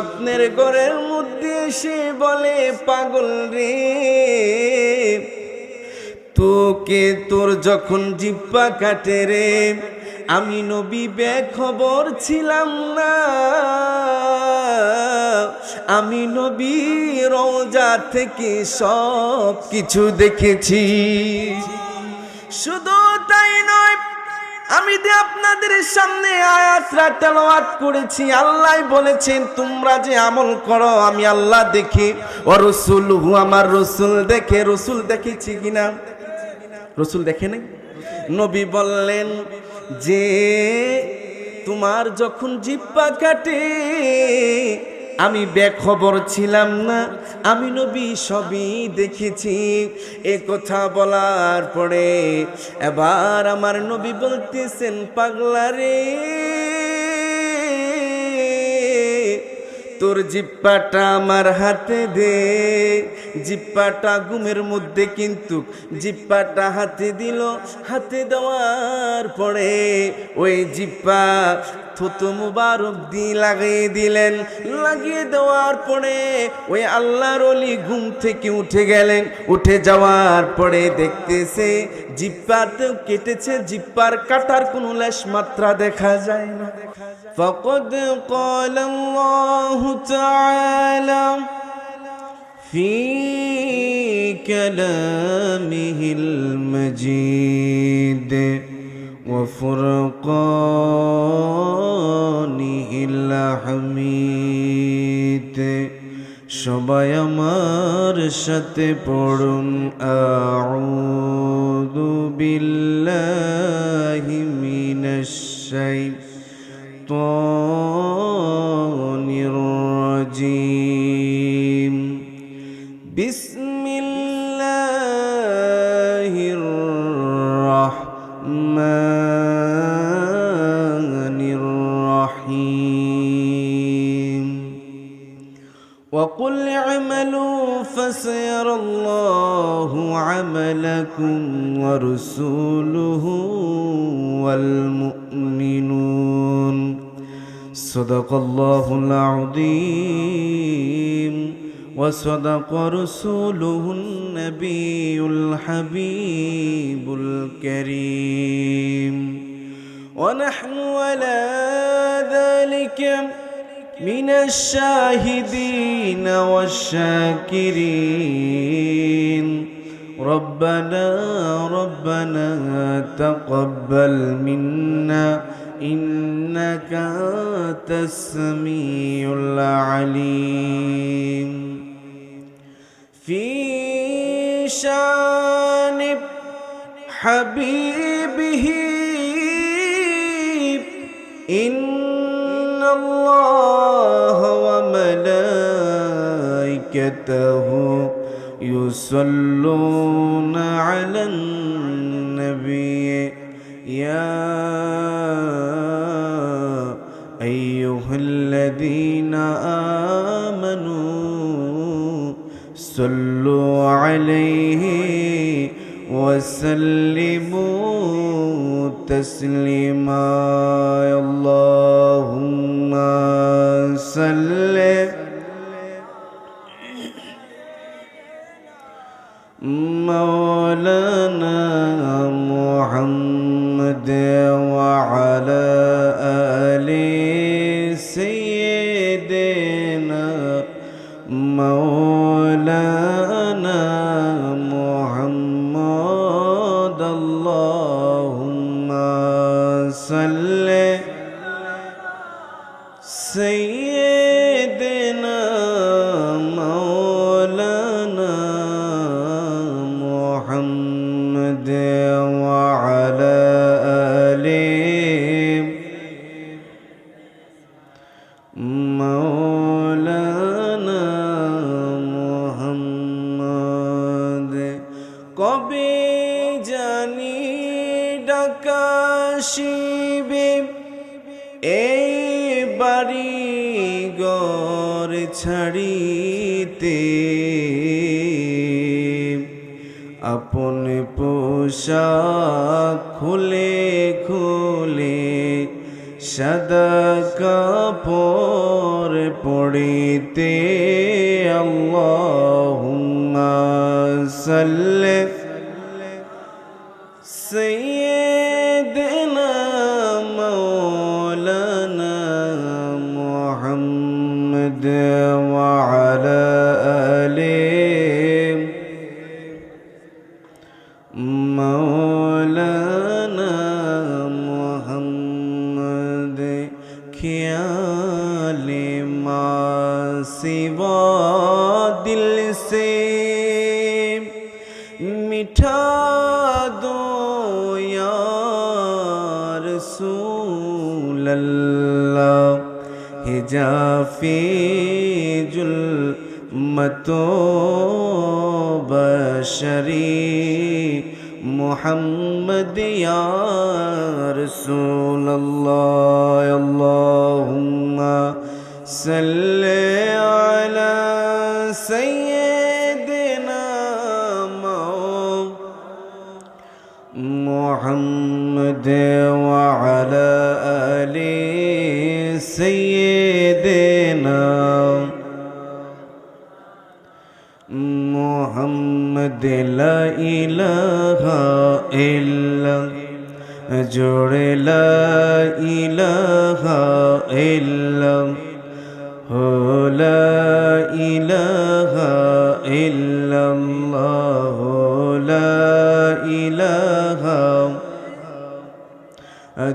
স্বপ্নের ঘরের মধ্যে এসে বলে, পাগল রে, তোকে তোর যখন জিহ্বা কাটে রে, আমি নবী বেখবর ছিলাম না, আমি নবী রওজা থেকে সব কিছু দেখেছি। শুধু তাই নয়, আমি যে আপনাদের সামনে আয়াতটা তেলাওয়াত করেছি, আল্লাহ বলেছেন তোমরা যে আমল করো আমি আল্লাহ দেখি, ও রাসূলুহু, আমার রাসূল দেখে। রাসূল দেখেছি কিনা? রাসূল দেখে নাই? নবী বললেন যে তোমার যখন জিহ্বা কাটে আমি বেখবর ছিলাম না, আমি নবী সবই দেখেছি। এ কথা বলার পরে এবার আমার নবী বলতেছেন, পাগলা রে, তোর জিহ্বাটা আমার হাতে দে। জিহ্বাটা ঘুমের মধ্যে কিন্তু জিহ্বাটা হাতে দিল। হাতে দেওয়ার পরে ওই জিহ্বা থুতু মুবারক দিয়ে লাগিয়ে দিলেন। লাগিয়ে দেওয়ার পরে ওই আল্লাহর ওলি ঘুম থেকে উঠে গেলেন। উঠে যাওয়ার পরে দেখতেছে জিহ্বাতেও কেটেছে, জিহ্বার কাটার কোনো লেশ মাত্রা দেখা যায় না। فقد قال الله تعالى في كلامه المجيد وفرقانه الحميد। সবাই আমার সাথে পড়ুন, আউযু বিল্লাহি মিনাশ শাইতানির রাজিম। বিসমিল্লাহির রাহমানির রাহিম। وقل اعملوا فسيرى الله عملكم ورسوله والمؤمنون صدق الله العظيم وصدق رسوله النبي الحبيب الكريم ونحن على ذلك من الشاهدين والشاكرين ربنا تقبل منا إنك أنت السميع العليم في شان حبيبه إن الله وملائكته يصلون على النبي يا أيها الذين آمنوا صلوا عليه وسلموا تسليما اللهم صل مولانا محمد وعلى آل سيدنا مولانا محمد اللهم صل سيدنا مولانا محمد وعلى آل مولانا محمد কবে জানি ডাকা আসিবে এই বাড়ি ঘর ছাড়িতে আপন পোশাক খুলে খুলে সাদা কাপড় পড়িতে আল্লাহুম্মা সাল্লি সাইয়্যিদিনা মাওলানা মুহাম্মদ ওয়া আলা আলিহি মাওলানা মুহাম্মদ খিয়ালে মা सिवा दिल से मिठा दो या रसूल अल्लाह हिजाफी जुल्मतो बशरी मुहम्मद या रसूल अल्लाह अल्लाहुम्मा सल्ले अला सय्यिदिना मुहम्मद व अला आलि सय्यिदिना मुहम्मद ला इलाहा इल्ला जोड़े ला इलाहा इल्ला لا إله إلا الله لا إله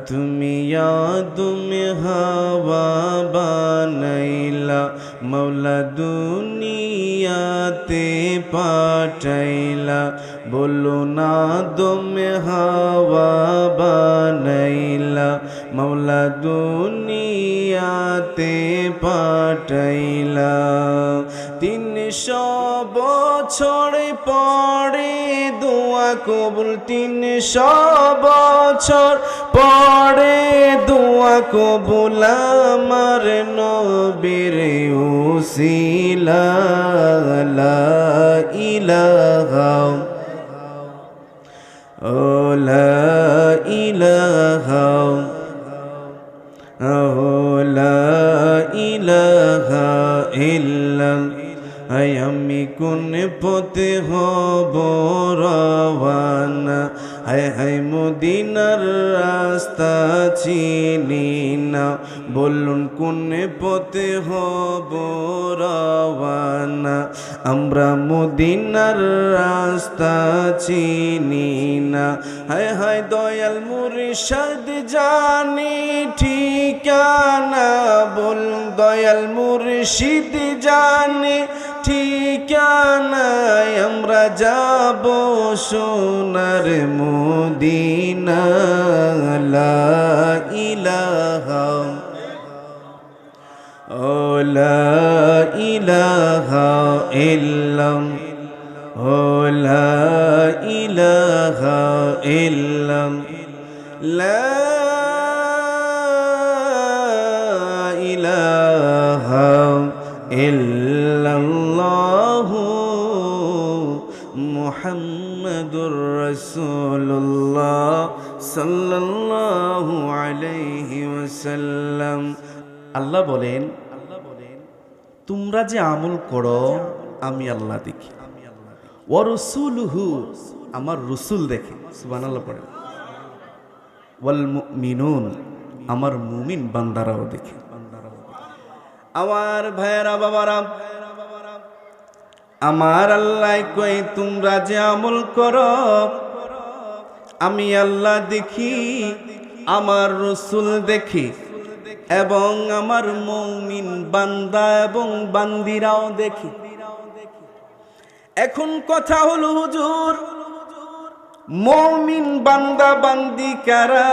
তুমি তুমি হাওয়া বানাইলা মৌলা দুনিয়াতে পাঠাইলা বলো না তুমি হাওয়া বানাইলা মৌলা দুনিয়াতে পাঠাইলা 300 বছর পরে দোয়া কবুল 300 বছর পরে দোয়া কবুল আমার নবীর উসিলা লা ইলাহা ও লা ইলাহা ও লা ইলাহা ইল্লা আমি কোন পথে হব রওয়ানা হায় হায় মদিনার রাস্তা চিনি না বলুন কোন পথে হব রওয়ানা আমরা মদিনার রাস্তা চিনি না হায় হায় দয়াল মুর্শিদ জানি ঠিকানা বলুন দয়াল মুর্শিদ জানি ঠিকানা আমরা যাব সোনার মদিনা লা ইলাহা ও লা ইলাহা ইল্লাম ও লা ইলাহা ইল্লাম লা ইলাহা ইল্লাল্লাহু মুহাম্মাদুর রাসূলুল্লাহ সাল্লাল্লাহু আলাইহি ওয়াসাল্লাম। আল্লাহ বলেন তোমরা যে আমল করো আমি আল্লাহ দেখি, ওয়া রাসূলুহু আমার রাসূল দেখে, সুবহানাল্লাহ পড়েন, ওয়াল মুমিনুন আমার মুমিন বান্দারাও দেখে। আমার ভাইয়েরা বাবারা, আমার আল্লাহ কই তোমরা যে আমল করো আমি আল্লাহ দেখি, আমার রাসূল দেখি এবং আমার মুমিন বান্দা এবং বান্দিরাও দেখি। এখন কথা হলো হুজুর মুমিন বান্দা বান্দি কারা?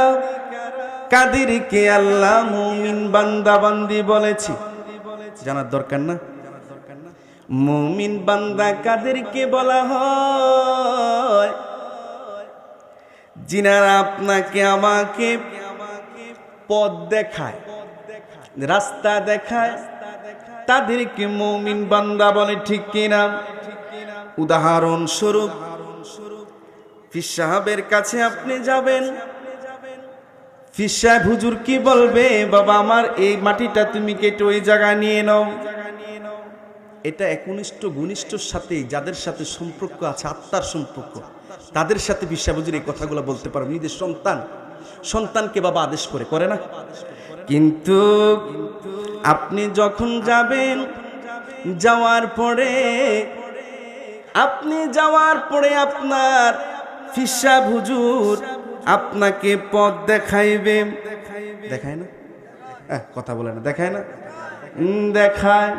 কাদেরকে আল্লাহ মুমিন বান্দা বান্দি বলেছে জানার দরকার না? মুমিন বান্দা কাদেরকে বলা হয়? যিনারা আপনাকে আমাকে পথ দেখায়, রাস্তা দেখায়, তাদেরকে মুমিন বান্দা বলে, ঠিক কিনা? উদাহরণ স্বরূপ পীর সাহেবের কাছে আপনি যাবেন, পীর সাহেব হুজুর কি বলবে, বাবা আমার এই মাটিটা তুমি কেটে ওই জায়গায় নিয়ে নাও। এটা একনিষ্ঠ ঘনিষ্ঠর সাথে, যাদের সাথে সম্পর্ক আছে, আত্মার সম্পর্ক, তাদের সাথে পীর সাহেব হুজুর এই কথাগুলো বলতে পারো। নিজের সন্তানকে বাবা আদেশ করে না। কিন্তু আপনি যখন যাবেন, যাওয়ার পরে আপনার পীর সাহেব হুজুর আপনাকে পথ দেখাইবে। দেখায় না? কথা বলে না, দেখায় না? দেখায়।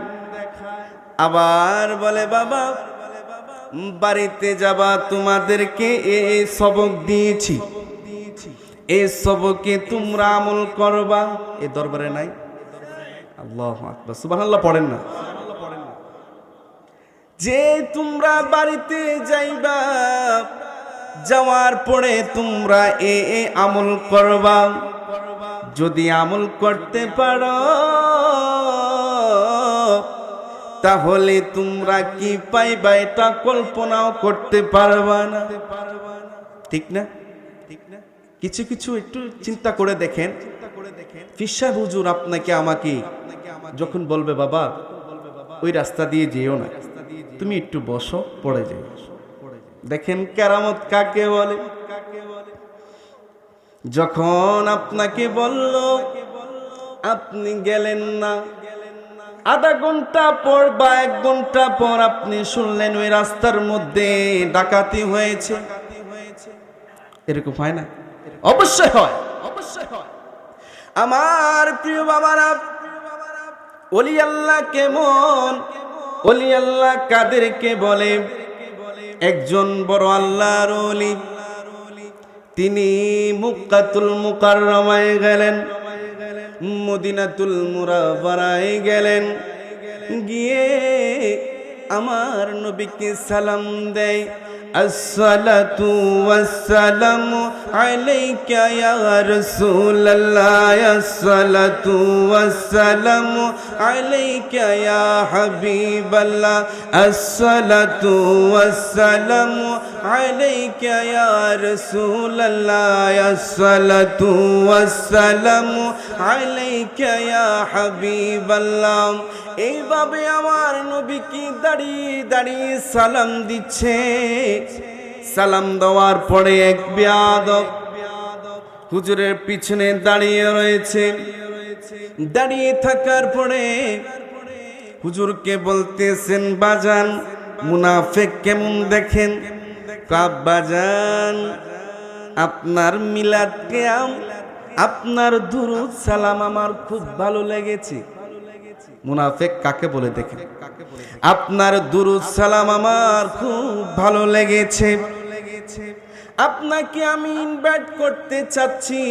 আবার বলে, বাবা বাড়িতে যাবা, তোমাদেরকে এই সবক দিয়েছি, এই সবকে তোমরা আমল করবা। এ দরবারে নাই? আল্লাহু আকবার, সুবহানাল্লাহ পড়েন না? যে তোমরা বাড়িতে যাইবা, যাওয়ার পরে তোমরা এ আমল করবা। যদি আমল করতে পারো তাহলে তোমরা কি পাইবা এটা কল্পনাও করতে পারবা না। ঠিক না? কিছু কিছু একটু চিন্তা করে দেখেন। পীর সাহেব হুজুর আপনাকে আমাকে যখন বলবে, বাবা ওই রাস্তা দিয়ে যেও না, তুমি একটু বসো, পড়ে যাও। দেখেন কেরামত কাকে বলে। যখন আপনাকে বলল, আপনি গেলেন না, আধা ঘন্টা পর বা 1 ঘন্টা পর আপনি শুনলেন ওই রাস্তার মধ্যে ডাকাতি হয়েছে। এরকম হয় না? অবশ্যই হয়। আমার প্রিয় বাবারা, ওলি আল্লাহ কেমন? ওলি আল্লাহ কাদেরকে বলে? একজন বড় আল্লাহর ওলি, তিনি মক্কাতুল মুকাররমায় গেলেন, মদিনাতুল মুনাওয়ারায় গেলেন, গিয়ে আমার নবীকে সালাম দেয়। আসসালাতু ওয়াসসালামু আলাইকা ইয়া রাসূলুল্লাহ, আসসালাতু ওয়াসসালামু আলাইকা ইয়া হাবিবাল্লাহ, আসসালাতু ওয়াসসালামু আলাইকা ইয়া রাসূলুল্লাহ, আসসালাতু ওয়াসসালামু আলাইকা ইয়া হাবিবাল্লাহ। এইভাবে আমার নবীকে দাঁড়িয়ে দাঁড়িয়ে সালাম দিচ্ছে। সালাম দেওয়ার পরে এক বেয়াদব হুজুরের পিছনে দাঁড়িয়ে রয়েছে। দাঁড়িয়ে থাকার পরে হুজুরকে বলতেছেন, বাজান মুনাফিক কেমন দেখেন? বাজান আপনার মিলাদ কিয়াম, আপনার দুরূদ সালাম আমার খুব ভালো লেগেছে। মুনাফিক কাকে বলে দেখেন? আপনার দুরূদ সালাম আমার খুব ভালো লেগেছে, আপনাকে আমি ইনভাইট করতে চাচ্ছি,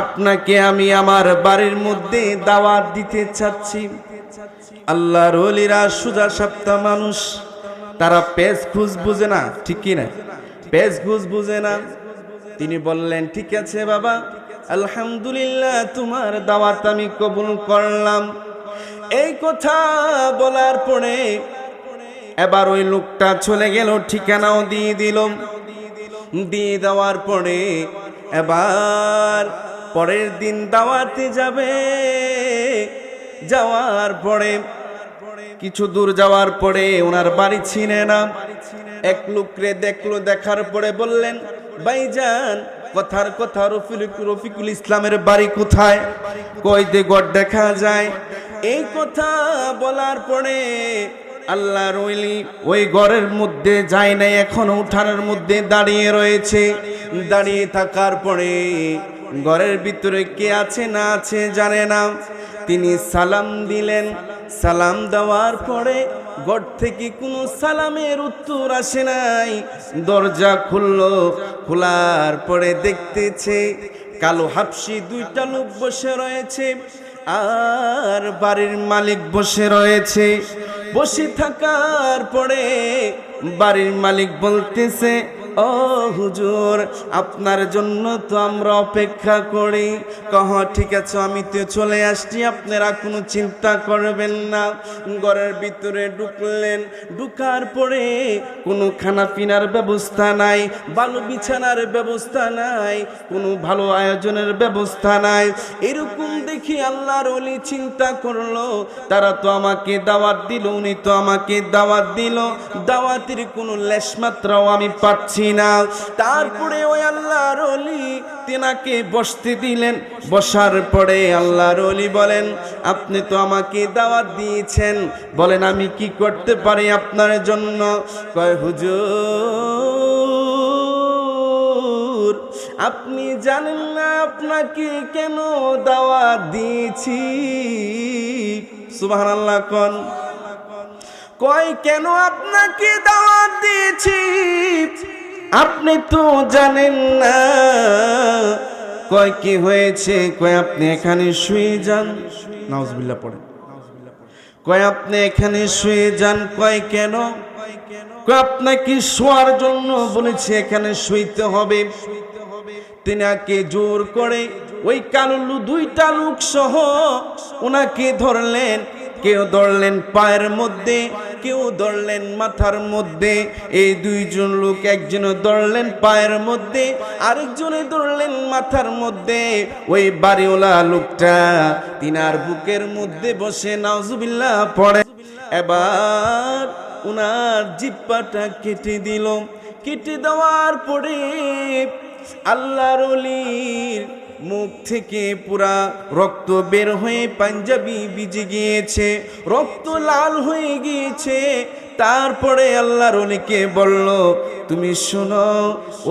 আপনাকে আমি আমার বাড়ির মধ্যে দাওয়াত দিতে চাচ্ছি। আল্লাহর ওলিরা সুজা সাপ্তা মানুষ, তারা পেজ খুঁজ বুঝে না, ঠিক কি না? পেজ খুঁজ বুঝে না। তিনি বললেন, ঠিক আছে বাবা, আলহামদুলিল্লাহ, তোমার দাওয়াত আমি কবুল করলাম। এই কথা বলার পরে এবার ওই লোকটা চলে গেল, ঠিকানাও দিয়ে দিল। দিয়ে দেওয়ার পরে এবার পরের দিন দাওয়াতে যাবে। যাওয়ার পরে কিছু দূর যাওয়ার পরে ওনার বাড়ি চিনে না। এক লোকরে দেখলো, দেখার পরে বললেন, ভাইজান কথার কথা রফিকুল ইসলামের বাড়ি কোথায়? কই দে ঘর দেখা যায়। এই কথা বলার পরে আল্লাহর ওলি ওই ঘরের মধ্যে যায় নাই, এখন উঠানের মধ্যে দাঁড়িয়ে রয়েছে। দাঁড়িয়ে থাকার পরে ঘরের ভিতরে কে আছে না আছে জানে না। তিনি সালাম দিলেন। সালাম দেওয়ার পরে ঘর থেকে কোনো সালামের উত্তর আসে নাই। দরজা খুললো, খোলার পরে দেখতেছে কালো হাবশি 2টা লোক বসে রয়েছে, আর বাড়ির মালিক বসে রয়েছে। বসে থাকার পরে বাড়ির মালিক বলতেছে, ও হুজুর আপনার জন্য তো আমরা অপেক্ষা করি। কহ ঠিক আছে আমি তো চলে আসছি, আপনারা কোনো চিন্তা করবেন না। ঘরের ভিতরে ঢুকলেন, ঢুকার পরে কোনো খানা পিনার ব্যবস্থা নাই, ভালো বিছানার ব্যবস্থা নাই, কোনো ভালো আয়োজনের ব্যবস্থা নাই। এরকম দেখি আল্লাহর ওলি চিন্তা করলো তারা তো আমাকে দাওয়াত দিল, উনি তো আমাকে দাওয়াত দিল, দাওয়াতের কোনো লেশমাত্রাও আমি পাচ্ছি না। তারপরে ওই আল্লাহর ওলি তেনাকে বসতে দিলেন। বসার পরে আল্লাহর ওলি বলেন আপনি তো আমাকে দাওয়াত দিয়েছেন, বলেন আমি কি করতে পারি আপনার জন্য? কয় হুজুর আপনি জানেন না আপনাকে কেন দাওয়াত দিয়েছি? সুবহানাল্লাহ কোন। কয় কেন আপনাকে দাওয়াত দিয়েছি আপনি তো জানেন না। কয় কি হয়েছে? কয় আপনি এখানে শুয়ে যান। নাউজুবিল্লাহ পড়ে। কয় আপনি এখানে শুয়ে যান। কয় কেন? কয় আপনাকে শোয়ার জন্য বলেছি, এখানে শুইতে হবে। তিনাকে জোর করে ওই কালু দুইটা লোক সহ ওনাকে ধরলেন। কেউ ধরলেন পায়ের মধ্যে, কেউ ধরলেন মাথার মধ্যে। এই দুইজন লোক, একজন ধরলেন পায়ের মধ্যে, আরেকজনে ধরলেন মাথার মধ্যে। ওই বাড়িওয়ালা লোকটা তিনার বুকের মধ্যে বসে নাউজুবিল্লাহ পড়ে। এবার উনার জিহ্বাটা কেটে দিল। কেটে দেওয়ার পরে আল্লাহর ওলির মুখ থেকে পুরা রক্ত বের হয়ে পাঞ্জাবি ভিজে গিয়েছে, রক্ত লাল হয়ে গিয়েছে। তারপরে আল্লাহর ওলিকে বলল তুমি শোনো,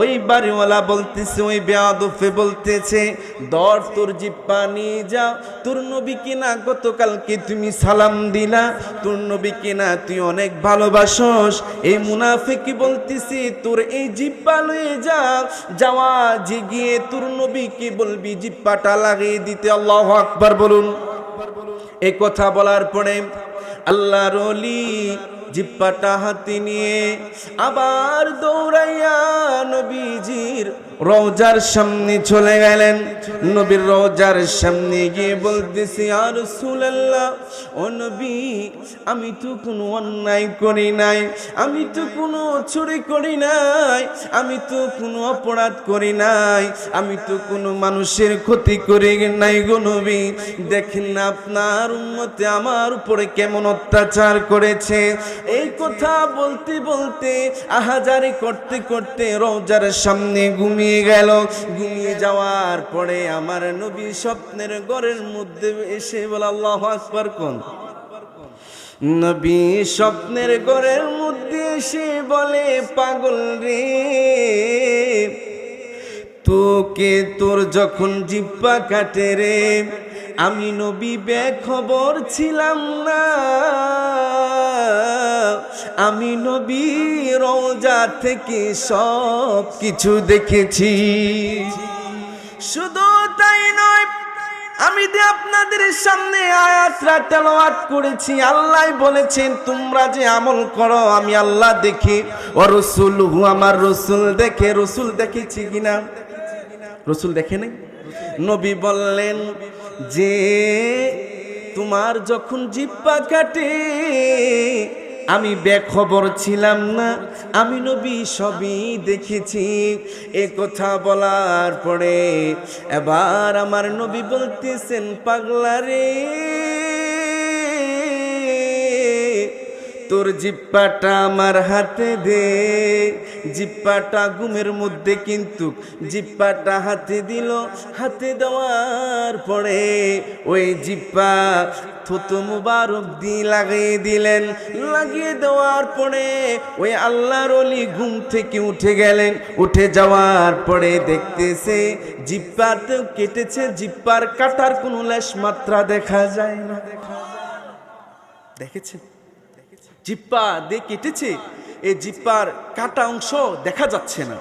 ওই বাড়িওয়ালা বলতেছে, ওই বেয়াদফে বলতেছে ধর তোর জিহ্বা নিয়ে যাও। তোর নবীকে না গতকালকে তুমি সালাম দিলা, তোর নবীকে না তুই অনেক ভালোবাসস। এই মুনাফিকি বলতেছে তোর এই জিহ্বা লয়ে যা, যাওয়া যে গিয়ে তোর নবীকে বলবি জিহ্বাটা লাগিয়ে দিতে। আল্লাহু আকবার বলুন। এই কথা বলার পরে আল্লাহর ওলি জিহ্বাটা হাতে নিয়ে আবার দৌড়াইয়া নবীজির রওজার সামনে চলে গেলেন। নবীর রওজার সামনে গিয়ে বলতেছি ইয়া রাসূলুল্লাহ, ও নবী আমি তো কোনো অন্যায় করি নাই, আমি তো কোনো চুরি করি নাই, আমি তো কোনো অপরাধ করি নাই, আমি তো কোনো মানুষের ক্ষতি করি নাই গো নবী। দেখেন না আপনার উম্মতে আমার উপরে কেমন অত্যাচার করেছে। এই কথা বলতে বলতে আহাজারি করতে করতে রওজার সামনে ঘুমিয়ে গেল। ঘুমিয়ে যাওয়ার পরে আমার নবী স্বপ্নের ঘরের মধ্যে এসে বলে আল্লাহু আকবার কোন। নবী স্বপ্নের ঘরের মধ্যে এসে বলে পাগল রে, তোকে তোর যখন জিহ্বা কাটে রে, আমি নবী বেখবর ছিলাম না, আমি নবী রওজা থেকে সব কিছু দেখেছি। শুধু তাই নয়, আমি যে আপনাদের সামনে আয়াতটা তেলাওয়াত করেছি, আল্লাহ বলেছেন তোমরা যে আমল করো আমি আল্লাহ দেখি, ও রাসূলুহু আমার রাসূল দেখে। রাসূল দেখেছি কিনা? রাসূল দেখে নাই? নবী বললেন যে তোমার যখন জিহ্বা কাটে আমি বেখবর ছিলাম না, আমি নবী সবই দেখেছি। এ কথা বলার পরে এবার আমার নবী বলতেছেন পাগলা রে, তোর জিহ্বাটা আমার হাতে দে। জিহ্বাটা ঘুমের মধ্যে কিন্তু জিহ্বাটা হাতে দিল। হাতে দেওয়ার পরে ওই জিহ্বা থুতু মুবারক দিয়ে লাগিয়ে দিলেন। লাগিয়ে দেওয়ার পরে ওই আল্লাহর ওলি ঘুম থেকে উঠে গেলেন। উঠে যাওয়ার পরে দেখতেছে জিহ্বাতে কেটেছে, জিহ্বার কাটার কোনো লেশ মাত্রা দেখা যায় না। দেখেছেন? জিহ্বা দিয়ে কেটেছে, এই জিহ্বার কাটা অংশ দেখা যাচ্ছে না।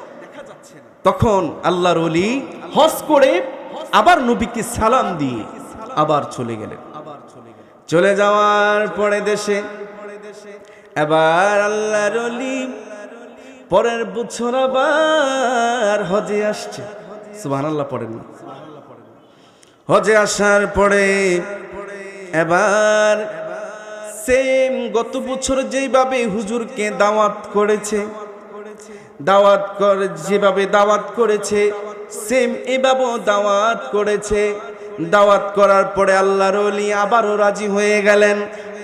তখন আল্লাহর ওলি হজ করে আবার নবীকে সালাম দিয়ে আবার চলে গেলেন। চলে যাওয়ার পরে দেশে এবার আল্লাহর ওলি পরের বছর আবার হজে আসছে, সুবহানাল্লাহ পড়েন না। হজে আসার পরে এবার সেম গত বছর যেভাবে হুজুরকে দাওয়াত করেছে, যেভাবে দাওয়াত করেছে সেম এভাবেও দাওয়াত করেছে। দাওয়াত করার পরে আল্লাহর ওলি আবারও রাজি হয়ে গেলেন।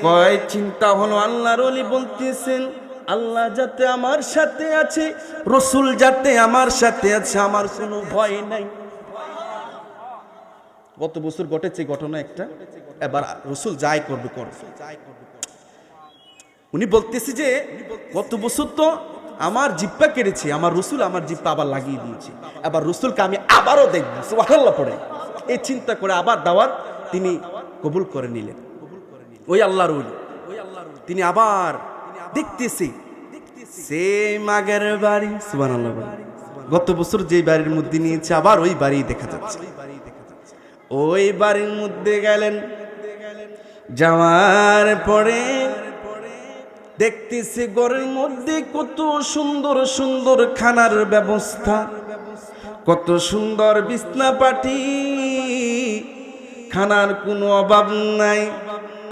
কয় চিন্তা হলো, আল্লাহর ওলি বলতেছেন আল্লাহ যাতে আমার সাথে আছে, রসুল যাতে আমার সাথে আছে, আমার কোনো ভয় নাই। গত বছর ঘটেছে ঘটনা একটা, এবার রসুল যাই করবে করবে। উনি বলতেছে যে গত বছর তো আমার জিব্বা কেটেছে, আমার রসুল আমার জিব্বা আবার লাগিয়ে দিয়েছে, এবার রসুলকে আমি আবারও দেখবো, সুবহানাল্লাহ পড়ে। এই চিন্তা করে আবার দাওয়াত তিনি কবুল করে নিলেন। ওই আল্লাহর ওলি তিনি আবার দেখতেছে সেম আগের বাড়ি, সুবহানাল্লাহ। গত বছর যে বাড়ির মধ্যে নিয়েছে আবার ওই বাড়ি দেখা যাচ্ছে। ওই বাড়ির মধ্যে গেলেন, যাওয়ার পরে দেখতেছে ঘরের মধ্যে কত সুন্দর সুন্দর খানার ব্যবস্থা, কত সুন্দর বিছনা পাটি, খানার কোনো অভাব নাই।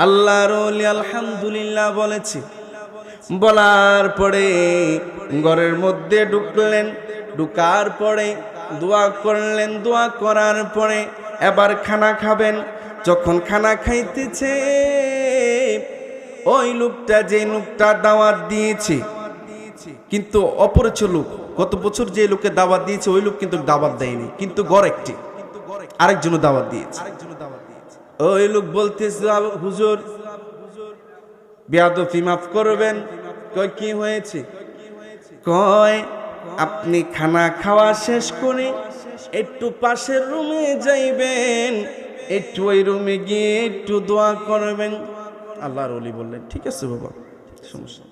আল্লাহর ওলি আলহামদুলিল্লাহ বলেছে। বলার পরে ঘরের মধ্যে ঢুকলেন, ঢুকার পরে দোয়া করলেন, দোয়া করার পরে এবার খানা খাবেন। যখন খানা খাইতেছে ওই লোকটা, যে লোকটা দাওয়াত দিয়েছে কিন্তু অপরিচিত লোক, গত বছর যে লোকে দাওয়াত দিয়েছে ওই লোক কিন্তু দাওয়াত দেয়নি, কিন্তু ঘর একটি আরেকজন দাওয়াত দিয়েছে। ওই লোক বলতেছে হুজুর বেয়াদবি মাফ করবেন। কয় কি হয়েছে? কয় আপনি খানা খাওয়া শেষ করে একটু পাশের রুমে যাইবেন, একটু ওই রুমে গিয়ে একটু দোয়া করবেন। আল্লাহর ওলি বললেন ঠিক আছে বাবা, সমস্যা।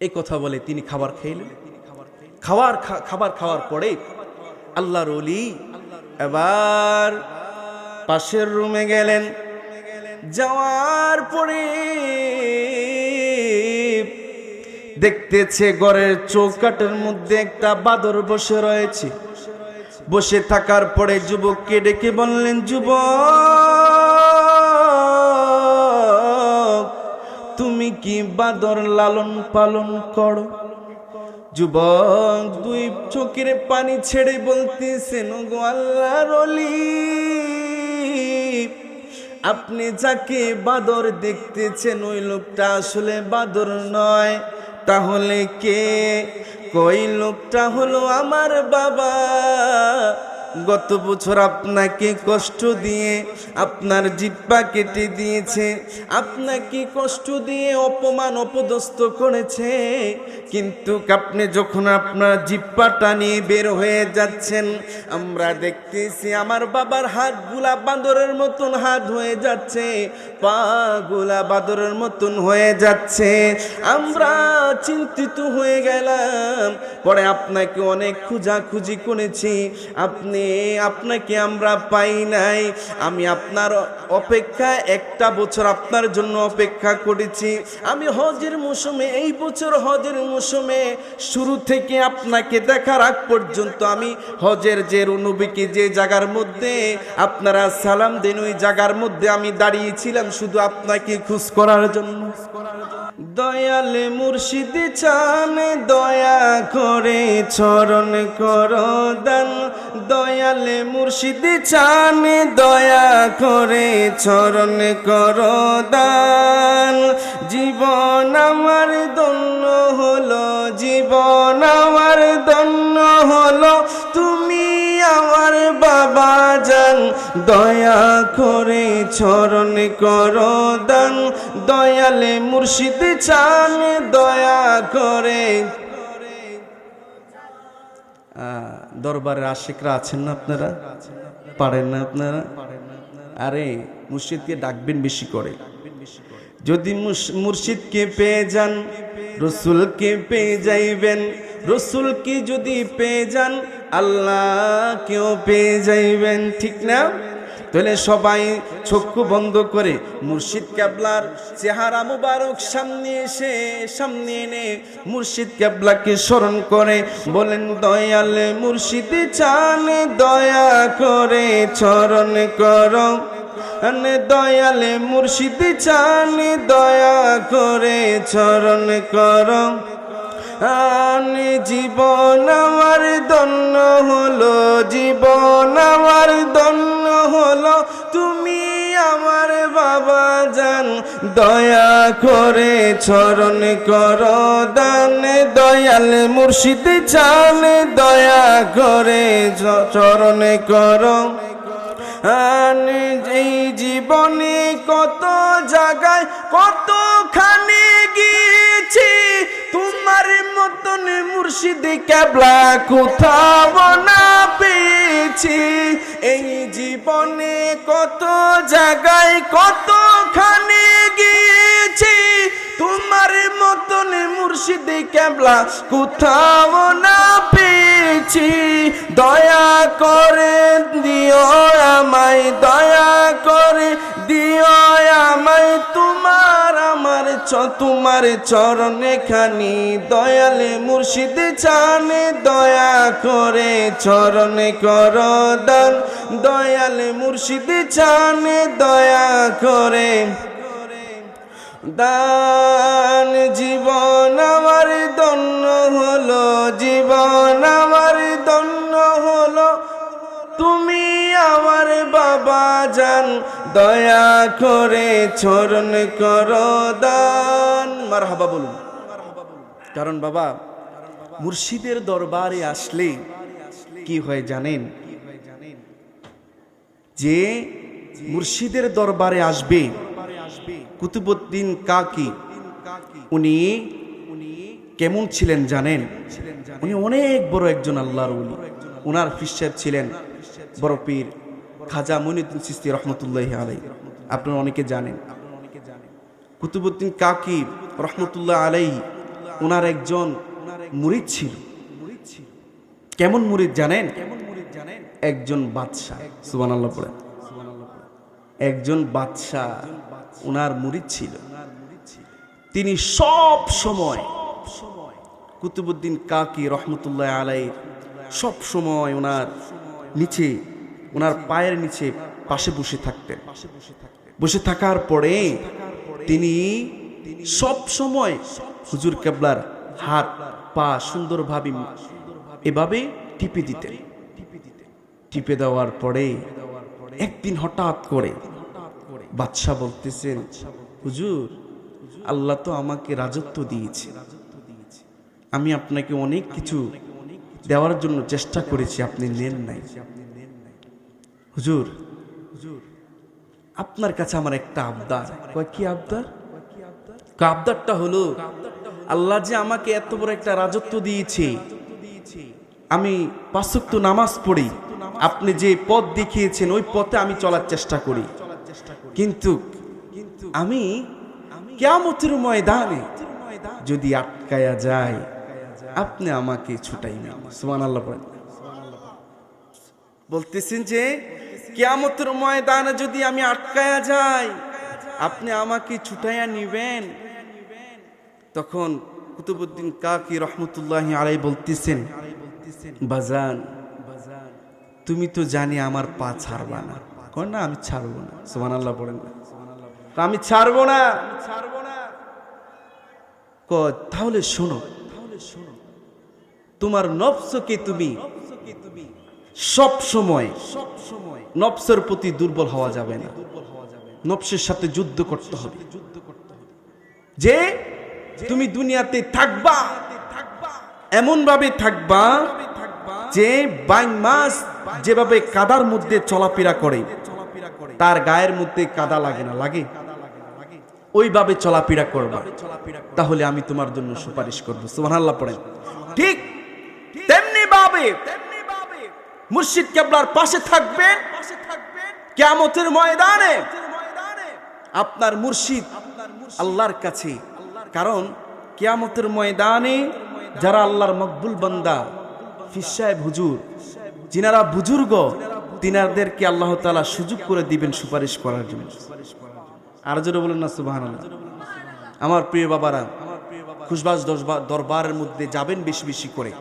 এই কথা বলে তিনি খাবার খাইলেন। খাবার খাওয়ার পরে আল্লাহর ওলি এবার পাশের রুমে গেলেন। যাওয়ার পরে দেখতেছে ঘরের চৌকাটের মধ্যে একটা বাদর বসে রয়েছে। বসে থাকার পরে যুবককে ডেকে বললেন, যুবক তুমি কি বাদর লালন পালন করো? যুবক দুই চোখের পানি ছেড়ে বলতেছেন, গো আল্লাহর ওলি আপনি যাকে বাদর দেখতেছেন ওই লোকটা আসলে বাদর নয়। তাহলে কে? কই লোকটা হলো আমার বাবা। গত বছর আপনাকে কষ্ট দিয়ে আপনার জিহ্বা কেটে দিয়েছে, আপনাকে কষ্ট দিয়ে অপমান অপদস্থ করেছে, কিন্তু আপনি যখন আপনার জিহ্বাটা নিয়ে বের হয়ে যাচ্ছেন আমরা দেখতেছি আমার বাবার হাতগুলা বাঁদরের মতন হাত হয়ে যাচ্ছে, পা গুলা বাঁদরের মতন হয়ে যাচ্ছে। আমরা চিন্তিত হয়ে গেলাম। পরে আপনাকে অনেক খোঁজাখুঁজি করেছি, আপনাকে আমরা পাই নাই। আমি আপনার অপেক্ষা একটা বছর আপনার জন্য অপেক্ষা করেছি। আমি হজের মৌসুমে, এই বছর হজের মৌসুমে শুরু থেকে আপনাকে দেখার আগ পর্যন্ত আমি হজের যে নবীকে যে জায়গার মধ্যে আপনারা সালাম দেন ওই জায়গার মধ্যে আমি দাঁড়িয়েছিলাম শুধু আপনাকে খোঁজ করার জন্য। দয়াল মুর্শিদ চান দয়া করে চরণ করো দান, দয়াল মুর্শিদ চান দয়া করে চরণ করো দান। জীবন আমার ধন্য হলো, জীবন আমার ধন্য হলো, তুমি আমার বাবা জান, দয়া করে চরণ করো দান। দয়ালে মুর্শিদ চান দয়া করে। দরবারের আশিকরা আছেন না আপনারা? পারেন না আপনারা? আরে মুর্শিদকে ডাকবেন বেশি করে। যদি মুর্শিদকে পেয়ে যান রসুলকে পেয়ে যাইবেন, রসুলকে যদি পেয়ে যান আল্লাহকেও পেয়ে যাইবেন, ঠিক না? তাহলে সবাই চক্ষু বন্ধ করে মুর্শিদ কেবলার চেহারা মুবারক সামনে এনে মুর্শিদ কেবলাকে স্মরণ করে বলেন, দয়াল মুর্শিদ চান দয়া করে চরণ করো, দয়াল মুর্শিদ চান দয়া করে চরণ করো। জীবন আমার ধন্য হলো, জীবন আমার ধন্য হলো, তুমি আমার বাবা জান দয়া করে চরণ করো দান। দয়াল মুর্শিদ চান দয়া করে চরণ করো। এই জীবনে কত জায়গায় কতখানি গিয়েছি, তোমার মতন মুর্শিদ কেবলা কোথাও না পেয়েছি। এই জীবনে কত জায়গায় কতখানি গিয়েছি, তোমার মতন মুর্শিদ কেবলা কোথাও না পেয়েছি। দয়া করে দিও আমায়, দয়া করে দিও আমায়, তোমার চরণে খানি। দয়াল মুর্শিদ চান দয়া করে চরণে কর দান। দয়াল মুর্শিদ চান দয়া করে দান। জীবন আমার ধন্য হলো, জীবন আমার ধন্য হলো, তুমি আমার বাবা জান দয়া করে চরণ করো দান। মারহাবা বলুন। কারণ বাবা মুর্শিদের দরবারে আসলে কি হয় জানেন? যে মুর্শিদের দরবারে আসবে কুতুবউদ্দিন কাকি, উনি কেমন ছিলেন জানেন? উনি অনেক বড় একজন আল্লাহর ওলি। ওনার পীর সাহেব ছিলেন বড় পীর খাজা মুইনুদ্দিন চিশতি রহমতুল্লাহি আলাইহি। আপনারা অনেকে জানেন। কুতুবউদ্দিন কাকি রহমতুল্লাহ আলাইহি ওনার একজন মুরিদ ছিল। কেমন মুরিদ জানেন? একজন বাদশাহ। সুবহানাল্লাহ পড়েন। একজন বাদশাহ ওনার মুরিদ ছিল। তিনি সব সময় কুতুবউদ্দিন কাকি রহমতুল্লাহ আলাইহি সব সময় ওনার নিচে, ওনার পায়ের নিচে পাশে বসে থাকতেন। বসে থাকার পরে তিনি সব সময় হুজুর কেবলার হাত পা সুন্দরভাবে এভাবে টিপে দিতেন। টিপে দেওয়ার পরে একদিন হঠাৎ করে বাদশাহ বলতেছেন, হুজুর আল্লাহ তো আমাকে রাজত্ব দিয়েছে, আমি আপনাকে অনেক কিছু দেওয়ার জন্য চেষ্টা করেছি, আপনি নেন নাই। হুজুর আপনার কাছে আমার একটা আবদার। কয় কি আবদার? আবদারটা হলো আল্লাহ যে আমাকে এত বড় একটা রাজত্ব দিয়েছে, আমি ৫ ওয়াক্ত নামাজ পড়ি, আপনি যে পথ দেখিয়েছেন ওই পথে আমি চলার চেষ্টা করি, কিন্তু আমি কিয়ামতের ময়দানে যদি আটকায়া যায় আপনি আমাকে ছুটাই না। সুবহানাল্লাহ পড়েন। বলতেছেন যে কিয়ামতের ময়দানে যদি আমি আটকায়া যাই আপনি আমাকে ছুটাইয়া নিবেন। তখন কুতুবউদ্দিন কাকি রহমতুল্লাহি আলাইহি বলতেছেন, বাজান তুমি তো জানি আমার পা ছাড়বা না। কোন না আমি ছাড়বো না। সুবহানাল্লাহ পড়েন। আমি ছাড়বো না। তাহলে শোনো, তোমার নফসকে তুমি সব সময় নফসের প্রতি দুর্বল হওয়া যাবে না, নফসের সাথে যুদ্ধ করতে হবে। যে তুমি দুনিয়াতে থাকবা এমন ভাবে থাকবা যে বাইং মাছ যেভাবে কাদার মধ্যে চলাফেরা করে তার গায়ের মধ্যে কাদা লাগে না, লাগে ওইভাবে চলাফেরা করবা, তাহলে আমি তোমার জন্য সুপারিশ করবো। সুবহানাল্লাহ পড়েন। ঠিক তেমনি ভাবে মুর্শিদ কেবলার পাশে থাকবেন কিয়ামতের ময়দানে। আপনার মুর্শিদ আল্লাহর কাছে, কারণ কিয়ামতের ময়দানে যারা আল্লাহর মকবুল বান্দা পীর সাহেব হুজুর, যিনারা বুজুর্গ, তিনাদেরকে আল্লাহ তাআলা সুযোগ করে দিবেন সুপারিশ করার জন্য। আর জোরে বলেন না সুবহানাল্লাহ। আমার প্রিয় বাবারা, খুশবাস দরবারের মধ্যে যাবেন বেশি বেশি করে।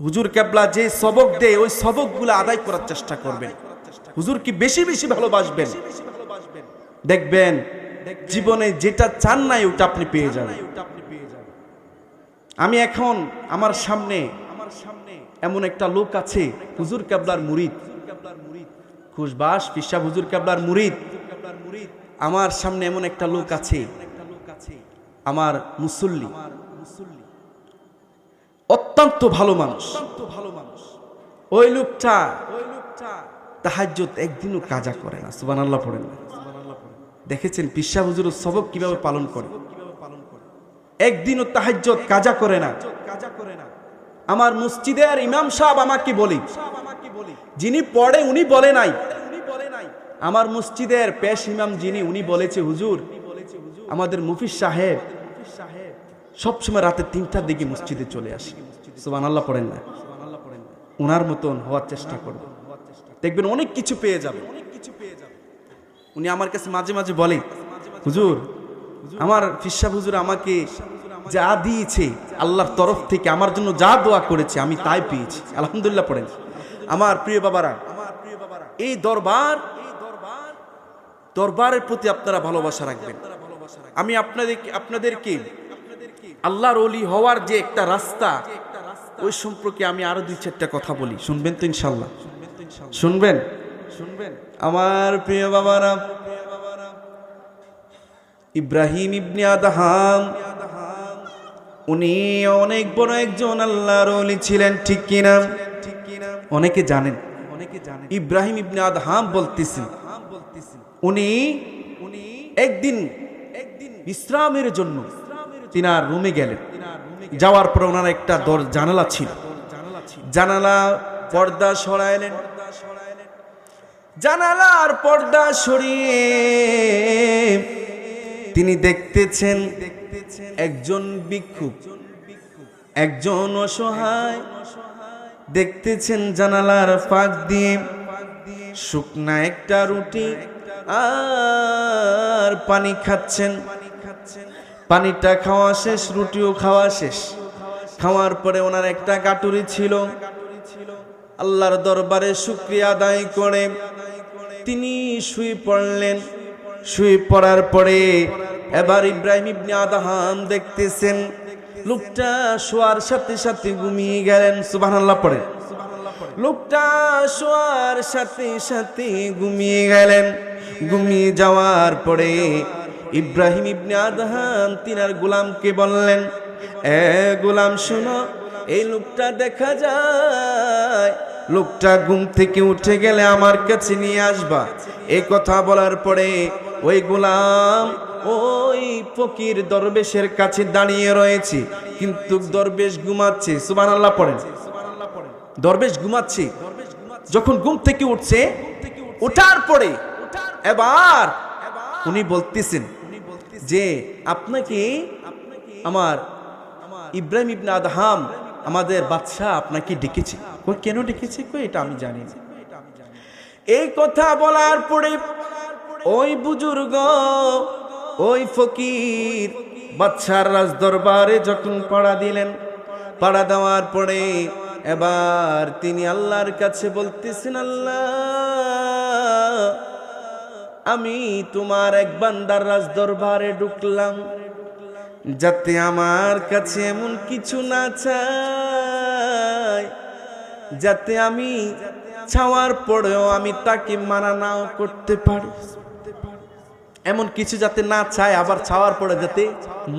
হুজুর কেবলা যে সবক দেয় ওই সবকগুলো আদায় করার চেষ্টা করবেন। হুজুর কি বেশি বেশি ভালোবাসবেন, দেখবেন জীবনে যেটা চান নাই ওটা আপনি পেয়ে যাবেন। আমি এখন আমার সামনে এমন একটা লোক আছে, হুজুর কেবলার মুরিদ, খুশবাস পিসাব হুজুর কেবলার মুরিদ। আমার সামনে এমন একটা লোক আছে, আমার মুসল্লি, অত্যন্ত ভালো মানুষ। ওই লোকটা তাহাজ্জুদ একদিনও কাজা করে না, সুবহানাল্লাহ পড়েন না। দেখেছেন পিসাব হুজুরের সবক কিভাবে পালন করে, একদিনও তাহাজ্জুদ কাজা করে না। আমার মসজিদের ইমাম সাহেব আমাকে বলি, যিনি পড়ে উনি বলে নাই, আমার মসজিদের পেশ ইমাম যিনি উনি বলেছে, হুজুর আমাদের মুফিস সাহেব সবসময় রাতে 3টার দিকে মসজিদে চলে আসে। সুবহানাল্লাহ পড়েন না। ওনার মতন হওয়ার চেষ্টা করবে, দেখবেন অনেক কিছু পেয়ে যাবে। উনি আমার কাছে মাঝে মাঝে বলে, হুজুর আমার ফিসাব হুজুর আমাকে যা দিয়েছে আল্লাহর তরফ থেকে, আমার জন্য যা দোয়া করেছে আমি তাই পেয়েছি, আলহামদুলিল্লাহ পড়েন। আমার প্রিয় বাবারা, এই দরবারের প্রতি আপনারা ভালোবাসা রাখবেন। আমি আপনাদেরকে আল্লাহর ওলি হওয়ার যে একটা রাস্তা, ওই সম্পর্কে আমি আরো 2-4টা কথা বলি, শুনবেন তো ইনশাআল্লাহ? শুনবেন? আমার প্রিয় বাবারা, ইব্রাহিম ইবনে আদহাম উনি অনেক বড় একজন আল্লাহর ওলি ছিলেন, ঠিক কিনা? অনেকে জানেন। ইব্রাহিম ইবনে আদহাম বলতেছেন, উনি একদিন বিশ্রামের জন্য তিনার রুমে গেলেন। যাওয়ার পর ওনার একটা জানালা ছিল, জানালা পর্দা সরাইলেন। জানালার পর্দা সরিয়ে তিনি দেখতেছেন একজন ভিক্ষুক, একজন অসহায়, দেখতেছেন জানালার ফাঁক দিয়ে শুকনা একটা রুটি আর পানি খাচ্ছেন। পানিটা খাওয়া শেষ, রুটিও খাওয়া শেষ। খাওয়ার পরে ওনার একটা গাটুরি ছিল। আল্লাহর দরবারে শুকরিয়া আদায় করে তিনি শুয়ে পড়লেন। শুয়ে পড়ার পরে এবার ইব্রাহিম ইবনে আদহাম দেখতেছেন লোকটা শোয়ার সাথে সাথে ঘুমিয়ে গেলেন। সুবহানাল্লাহ পড়ে। লোকটা শোয়ার সাথে সাথে ঘুমিয়ে গেলেন। ঘুমিয়ে যাওয়ার পরে ইব্রাহিম ইবনে আদহাম তিনার গোলামকে বললেন, এ গোলাম শোনো, এই লোকটা দেখা যায়, লোকটা ঘুম থেকে উঠে গেলে আমার কাছে নিয়ে আসবা। এই কথা বলার পরে ওই গোলাম ওই ফকির দরবেশের কাছে দাঁড়িয়ে রয়েছে, কিন্তু দরবেশ ঘুমাচ্ছে। সুবহানাল্লাহ পড়েন। দরবেশ ঘুমাচ্ছে। যখন ঘুম থেকে উঠছে, ওঠার পরে এবার উনি বলতেছেন যে আপনাকে আমার ইব্রাহিম ইবনে আদহাম আমাদের বাদশাহ আপনাকে ডেকেছে। কই কেন ডেকেছে? কই এটা আমি জানি না। এই কথা বলার পরে ওই বুজুর্গ, ওই ফকির বাদশার রাজ দরবারে যখন পাড়া দিলেন, পাড়া দেওয়ার পরে এবার তিনি আল্লাহর কাছে বলতেছেন, আল্লাহ আমি তোমার এক বান্দার রাজ দরবারে ঢুকলাম, যাতে আমার কাছে এমন কিছু না চাই, যাতে আমি চাওয়ার পরেও আমি তাকে মানা নাও করতে পারি। এমন কিছু যাতে না চায়, আবার চাওয়ার পরে যাতে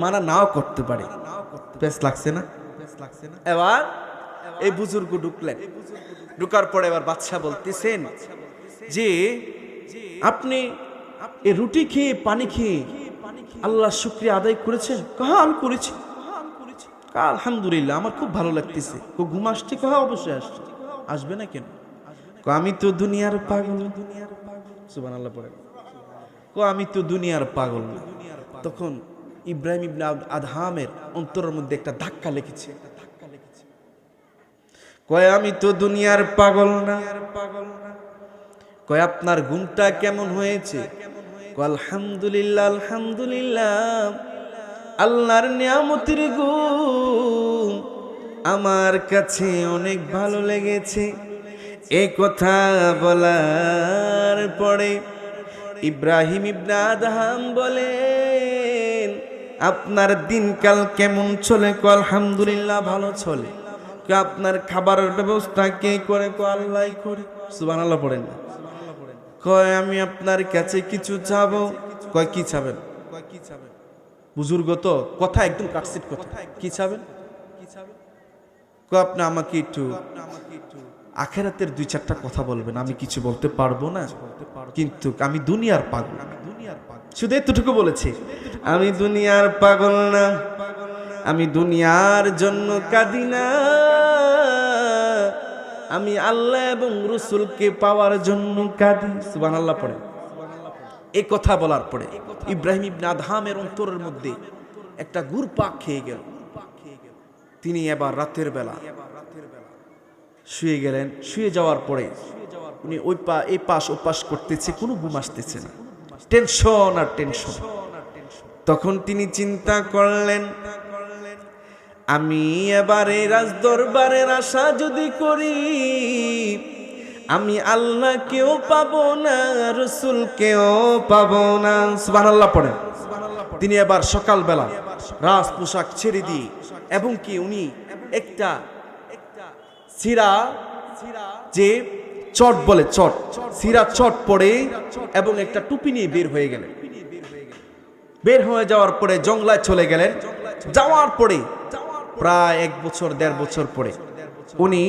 মানা নাও করতে পারে। বেশ লাগছে না? এবার এই বুজুর্গ ঢুকলেন। ঢুকার পরে এবার বাদশা বলতেছেন যে আপনি এই রুটি খেয়ে পানি খেয়ে আল্লাহ শুকরিয়া আদায় করেছেন? কহা আমি করেছি। আলহামদুলিল্লাহ, আমার খুব ভালো লাগতেছে। ঘুম আসছে? কহা অবশ্যই আসছে। আসবে না কেন? আমি তো দুনিয়ার পাগল। সুবহানাল্লাহ পড়ে। আমি তো দুনিয়ার পাগল না। তখন ইব্রাহিম ইবনে আদহামের অন্তরের মধ্যে একটা ধাক্কা লেগেছে। কয় আমি তো দুনিয়ার পাগল না। কয় আপনার ঘুমটা কেমন হয়েছে? কয় আলহামদুলিল্লাহ আলহামদুলিল্লাহ, আল্লাহর নিয়ামতের ঘুম আমার কাছে অনেক ভালো লেগেছে। এই কথা বলার পরে ইব্রাহিম ইবনে আদহাম বলেন, আপনার দিনকাল কেমন চলে? কয় আলহামদুলিল্লাহ ভালো চলে। কয় আপনার খাবারের ব্যবস্থা কে করে? কয় আল্লাহ করে। সুবহানাল্লাহ পড়েন না। কয় আমি আপনার কাছে কিছু চাবো। কয় কি চাবেন? বুজুর্গ তো কথা একদম কাটছিট কথা, কি চাবেন? কয় আপনি আমাকে একটু আখেরাতের 2-4টা কথা বলবেন, আমি কিছু বলতে পারবো না, কিন্তু আমি দুনিয়ার পাগল। শুধু এতটুকু বলেছি, আমি দুনিয়ার পাগল না, আমি দুনিয়ার জন্য কাঁদি না, আমি আল্লাহ এবং রাসূলকে পাওয়ার জন্য কাঁদি। সুবহানাল্লাহ পড়ে। এই কথা বলার পরে ইব্রাহিম ইবনে আদহামের অন্তরের মধ্যে একটা ঘুরপাক খেয়ে গেল। তিনি এবার রাতের বেলা শুয়ে গেলেন। শুয়ে যাওয়ার পরে উনি এই পাশ ও পাশ করতেছে, কোনো ঘুম আসতেছে না, টেনশন আর টেনশন। তখন তিনি চিন্তা করলেন, আমি এবারে রাজদরবারের আশা যদি করি, আমি আল্লাহকেও পাবো না, রাসূলকেও পাবো না। সুবহানাল্লাহ পড়েন। তিনি এবার সকালবেলা রাজ পোশাক ছেড়ে দিয়ে, এবং কি উনি একটা সিরা, যে চট বলে চট, সিরা চট পরে এবং একটা টুপি নিয়ে বের হয়ে গেলেন। বের হয়ে যাওয়ার পরে জঙ্গলায় চলে গেলেন। যাওয়ার পরে প্রায় 1 বছর 1.5 বছর পরে উনি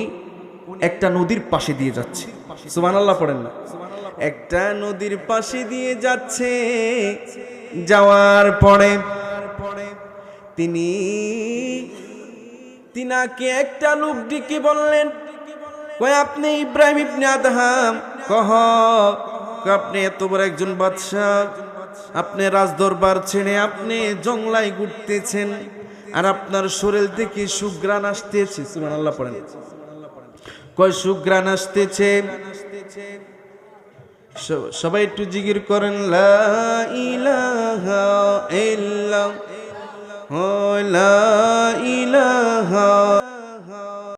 একটা নদীর পাশে দিয়ে যাচ্ছে। সুবহানাল্লাহ পড়েন না। একটা নদীর পাশে দিয়ে যাচ্ছে। যাওয়ার পরে তিনাকে একটা লোক ডেকে বললেন, কয় আপনি ইব্রাহিম ইবনে আদহাম? কহ আপনি এত বড় একজন বাদশাহ, আপনি রাজদরবার ছেড়ে আপনি জঙ্গলায় ঘুরতেছেন, আর আপনার শরীর থেকে সুঘ্রাণ আসতেছে। সুবহানাল্লাহ পড়েন। কয় সুঘ্রাণ আসতেছে। সবাই একটু জিকির করেন, লা ইলাহা ইল্লাল্লাহ, লা ইলাহা